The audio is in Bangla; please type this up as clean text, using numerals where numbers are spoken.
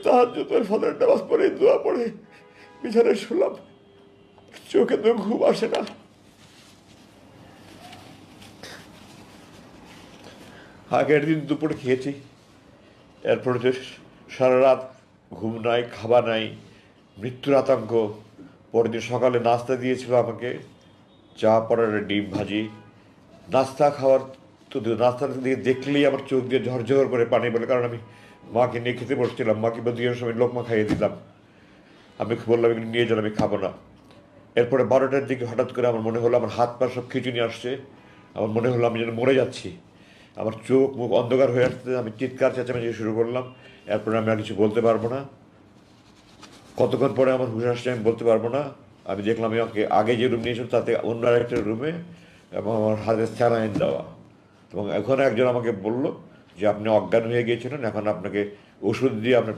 তাহাজ্জুদের ফজরের নামাজ পড়ে দোয়া পড়ে বিছানায় শুলাম, চোখে তো ঘুম আসে না। আগের দিন দুপুরে খেয়েছি, এরপরে তো সারা রাত ঘুম নাই, খাবার নাই, মৃত্যুর আতঙ্ক। পরের দিন সকালে নাস্তা দিয়েছিল আমাকে, চা পড়ার ডিম ভাজি। নাস্তা খাওয়ার তো নাস্তা দিয়ে দেখলেই আমার চোখ দিয়ে ঝরঝর করে পানি বলে, কারণ আমি মাকে নিয়ে খেতে বসছিলাম, মাকে দিয়ে সময় লোকমা খাইয়ে দিলাম। আমি বললাম এগুলো নিয়ে যান, আমি খাবো না। এরপরে 12টার দিকে হঠাৎ করে আমার মনে হলো আমার হাত পা সব খিঁচুনি আসছে, আমার মনে হলো আমি যেন মরে যাচ্ছি। আমার চোখ মুখ অন্ধকার হয়ে আসতে, আমি চিৎকার চেঁচামেচি শুরু করলাম। এরপরে আমি আর কিছু বলতে পারবো না। কতক্ষণ পরে আমার হুশ আসছে আমি বলতে পারবো না। আমি দেখলাম আমি ওকে আগে যে রুম নিয়েছিল তাতে অন্য আরেকটা রুমে, এবং আমার হাতে স্যালাইন দেওয়া। এবং এখন একজন আমাকে বলল যে আপনি অজ্ঞান হয়ে গিয়েছিলেন, এখন আপনাকে ওষুধ দিয়ে আপনার